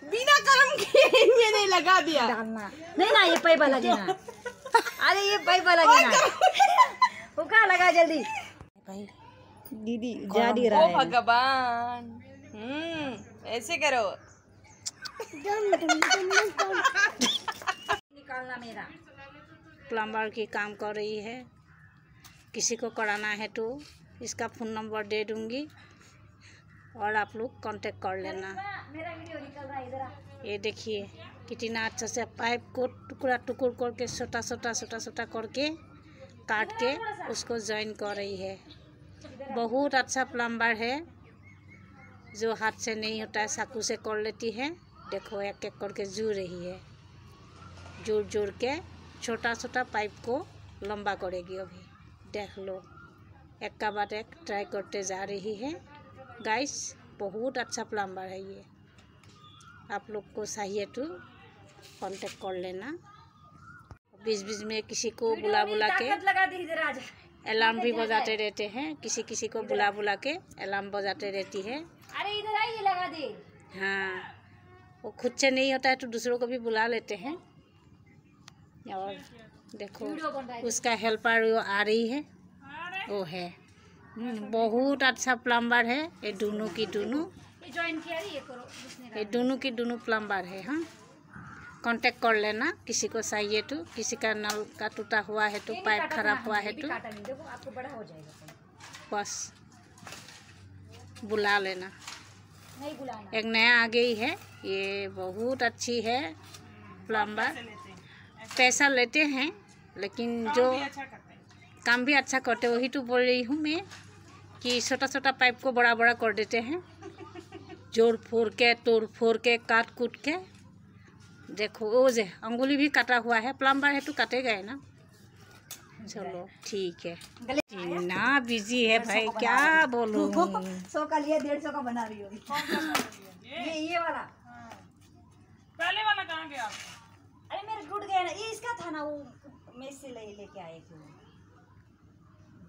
बिना कर्म किए ये नहीं लगा दिया। डालना नहीं ना, ये पाइप लगेगा। अरे ये पाइप लगेगा, वो कहाँ लगा जल्दी भाई। दीदी जा दी रहा है। भगवान, ऐसे करो। निकालना मेरा। प्लम्बर की काम कर रही है, किसी को कराना है तो इसका फ़ोन नंबर दे दूंगी और आप लोग कांटेक्ट कर लेना। ये देखिए कितना अच्छा से पाइप को टुकड़ा टुकड़ करके छोटा छोटा करके काट के उसको जॉइन कर रही है। बहुत अच्छा प्लम्बर है, जो हाथ से नहीं होता है चाकू से कर लेती है। देखो एक एक करके जुड़ रही है, जुड़ के छोटा छोटा पाइप को लंबा करेगी। अभी देख लो, एक का बाद एक ट्राई करते जा रही है। गाइस बहुत अच्छा प्लम्बर है ये, आप लोग को चाहिए तो कांटेक्ट कर लेना। बीच बीच में किसी को बुला के अलार्म भी बजाते रहते हैं, किसी को बुला के अलार्म बजाते रहती है। अरे इधर आइए, लगा दे। हाँ, वो खुद से नहीं होता है तो दूसरों को भी बुला लेते हैं। और देखो उसका हेल्पर वो आ रही है, वो है। बहुत अच्छा प्लम्बर है ये, दोनों की दोनों प्लम्बर है। हाँ, कांटेक्ट कर लेना किसी को चाहिए तो। किसी का नल का टूटा हुआ है तो, पाइप खराब हुआ है तो बस बुला लेना। एक नया आ गई है, ये बहुत अच्छी है प्लम्बर। पैसा लेते हैं लेकिन जो काम भी अच्छा करते, वही तो बोल रही हूँ मैं कि छोटा छोटा पाइप को बड़ा बड़ा कर देते हैं, जोड़ फोड़ के तोड़ फोड़ के काट कूट के। देखो वो जे अंगुली भी काटा हुआ है, प्लम्बर है तो काटेगा है ना। चलो ठीक है, इतना बिजी है भाई क्या बोलूं। 100 का लिया, 150 का बना रही होगी। ये वाला पहले वाला कहाँ गया? अरे मेरे टूट गया ना, ये इसका था ना, वो मेस से लेके आए थे,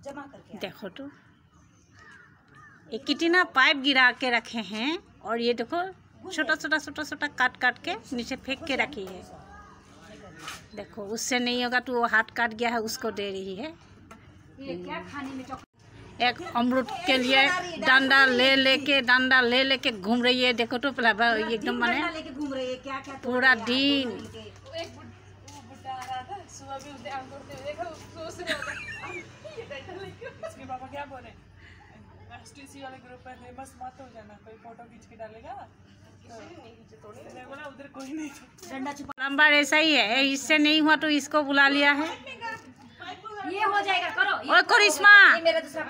जमा करके। देखो तो ये कितना पाइप गिरा के रखे हैं, और ये देखो छोटा छोटा काट के नीचे फेंक के रखी है। देखो उससे नहीं होगा तो वो हाथ काट गया है, उसको दे रही है। एक अमरूद के लिए डंडा ले लेके घूम रही है। देखो तो एकदम माने पूरा दिन। क्या बोले, एसटीसी वाले ग्रुप पे फेमस मत हो जाना, कोई फोटो खींच के डालेगा तो बोला उधर कोई नहीं। प्लम्बर ऐसा ही है, इससे नहीं हुआ तो इसको बुला लिया है। ये हो जाएगा, करो। और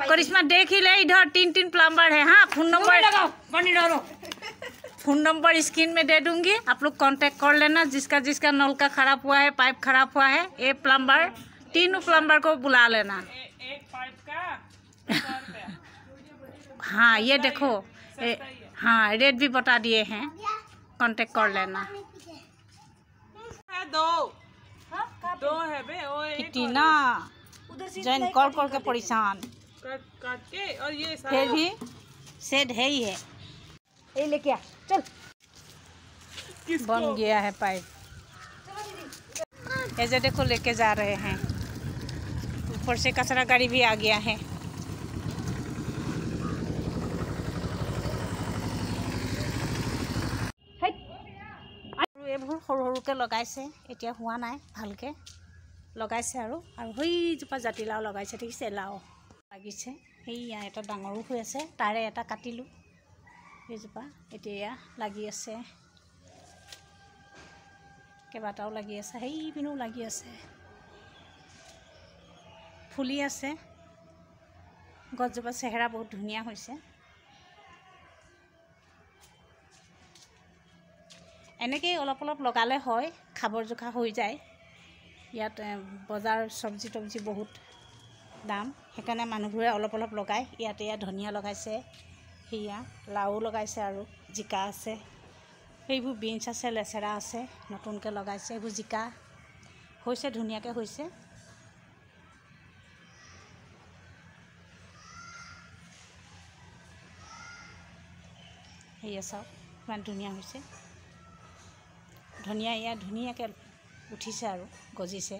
करिश्मा देख ही ले, इधर 3 प्लम्बर है। हाँ, फोन नंबर स्क्रीन में दे दूंगी, आप लोग कांटेक्ट कर लेना। जिसका नल का खराब हुआ है, पाइप खराब हुआ है, ये प्लम्बर 3 प्लम्बर को बुला लेना। एक पाइप का 100 रुपया। हाँ ये देखो, हाँ रेट भी बता दिए हैं, कांटेक्ट कर लेना। दो है बे, वो कितना जैन कर के परेशान, काट के। और ये फिर भी सेट है ही है। ये लेके आ, चल। बन गया है पाइप। ऐसे देखो लेके जा रहे हैं, ऊपर से कचरा गाड़ी भी आ गया है। এইবোৰ সৰু সৰুকৈ লগাইছে, এতিয়া হোৱা নাই ভালকৈ লগাইছে। আৰু সেইজোপা জাতিলাও লগাইছে, দেখিছে লাও লাগিছে। সেয়া এটা ডাঙৰো হৈ আছে, তাৰে এটা কাটিলোঁ। সেইজোপা এতিয়া লাগি আছে, কেইবাটাও লাগি আছে, সেই পিনেও লাগি আছে, ফুলি আছে। গছজোপা চেহেৰা বহুত ধুনীয়া হৈছে। এনেকেই অলপ অলপ লগালে হয়, খাবৰ জোখা হৈ যায়। ইয়াত বজাৰ চব্জি তব্জি বহুত দাম, সেইকাৰণে মানুহবোৰে অলপ অলপ লগায়। ইয়াতে ধনিয়া লগাইছে, সেয়া লাও লগাইছে, আৰু জিকা আছে, সেইবোৰ বিনছ আছে, লেচেৰা আছে, নতুনকৈ লগাইছে। এইবোৰ জিকা হৈছে, ধুনীয়াকৈ হৈছে। সেয়া চাওক কিমান ধুনীয়া হৈছে। ধনিয়া ইয়াত ধুনীয়াকৈ উঠিছে আৰু গজিছে।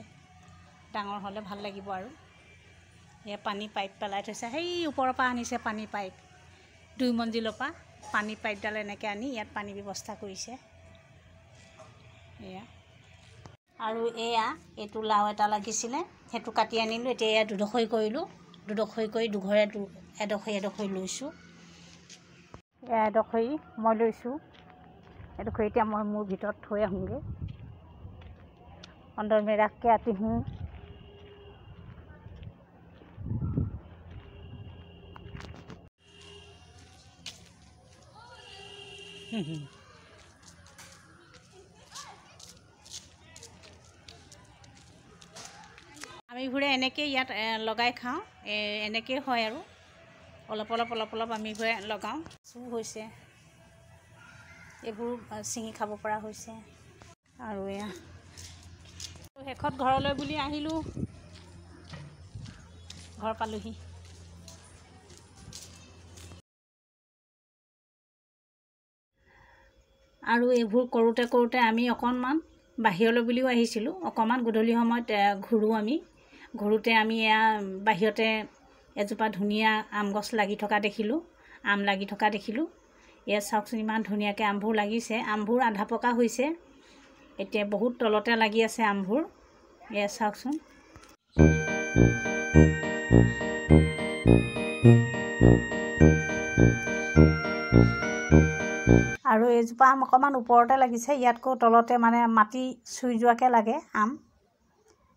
ডাঙৰ হ'লে ভাল লাগিব আৰু। এয়া পানী পাইপ পেলাই থৈছে, সেই ওপৰৰ পৰা আনিছে পানী পাইপ, 2 মঞ্জিলৰ পৰা পানী পাইপডাল এনেকৈ আনি ইয়াত পানী ব্যৱস্থা কৰিছে। এয়া আৰু এইটো লাও এটা লাগিছিলে, সেইটো কাটি আনিলোঁ। এতিয়া এয়া দুডোখৰি কৰিলোঁ, দুডোখৰি কৰি দুঘৰে এডোখৰি লৈছোঁ। এয়া এডোখৰি মই লৈছোঁ, এডোখৰি এতিয়া মই মোৰ ভিতৰত থৈ আহোঁগৈ। अंदर में रख के आती हूँ। আমিবোৰে এনেকৈ ইয়াত লগাই খাওঁ, এনেকৈ হয় আৰু অলপ অলপ আমিবোৰে লগাওঁ। হৈছে এইবোৰ ছিঙি খাব পৰা হৈছে। আৰু এয়া শেষত ঘৰলৈ বুলি আহিলোঁ, ঘৰ পালোহি। আৰু এইবোৰ কৰোঁতে আমি অকণমান বাহিৰলৈ বুলিও আহিছিলোঁ। অকণমান গধূলি সময়ত ঘূৰোঁ আমি। ঘূৰোঁতে আমি এয়া বাহিৰতে এজোপা ধুনীয়া আম গছ লাগি থকা দেখিলোঁ, আম লাগি থকা দেখিলোঁ। এয়া চাওকচোন ইমান ধুনীয়াকৈ আমবোৰ লাগিছে। আমবোৰ আধা পকা হৈছে, এতিয়া বহুত তলতে লাগি আছে আমবোৰ। এয়া চাওকচোন। আৰু এইজোপা আম অকণমান ওপৰতে লাগিছে, ইয়াতকৈ তলতে মানে মাটি চুই যোৱাকৈ লাগে আম।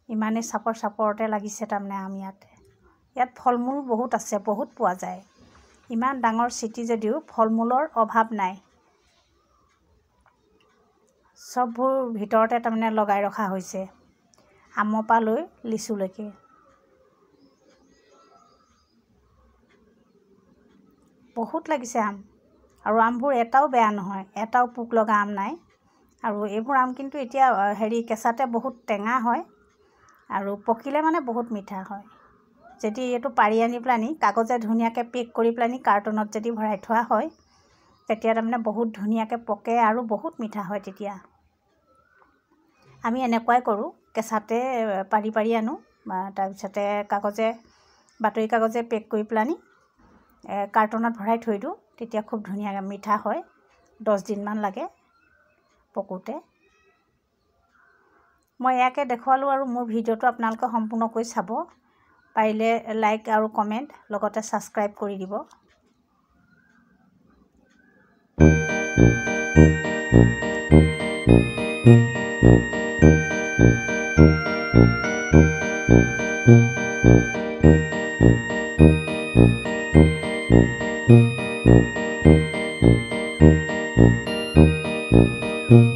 ইমানেই চাপৰতে লাগিছে তাৰমানে আম। ইয়াত ফল মূল বহুত আছে, বহুত পোৱা যায়। ইমান ডাঙৰ চিটি যদিও ফল মূলৰ অভাৱ নাই। চববোৰ ভিতৰতে তাৰমানে লগাই ৰখা হৈছে, আমৰ পৰা লৈ লিচুলৈকে। বহুত লাগিছে আম, আৰু আমবোৰ এটাও বেয়া নহয়, এটাও পোক লগা আম নাই। আৰু এইবোৰ আম কিন্তু এতিয়া কেঁচাতে বহুত টেঙা হয়, আৰু পকিলে মানে বহুত মিঠা হয়। যদি এইটো পাৰি আনি পেলানি কাগজে ধুনীয়াকৈ পেক কৰি পেলানি কাৰ্টুনত যদি ভৰাই থোৱা হয়, তেতিয়া তাৰমানে বহুত ধুনীয়াকৈ পকে আৰু বহুত মিঠা হয়। তেতিয়া আমি এনেকুৱাই কৰোঁ, কেঁচাতে পাৰি আনো, তাৰপিছতে বাতৰি কাগজে পেক কৰি পেলানি কাৰ্টুনত ভৰাই থৈ দিওঁ। তেতিয়া খুব ধুনীয়াকৈ মিঠা হয়। 10 দিনমান লাগে পকোতে। মই ইয়াকে দেখুৱালোঁ, আৰু মোৰ ভিডিঅ'টো আপোনালোকে সম্পূৰ্ণকৈ চাব। পাৰিলে লাইক আৰু কমেণ্ট লগতে ছাবস্ক্ৰাইব কৰি দিব। Thank you.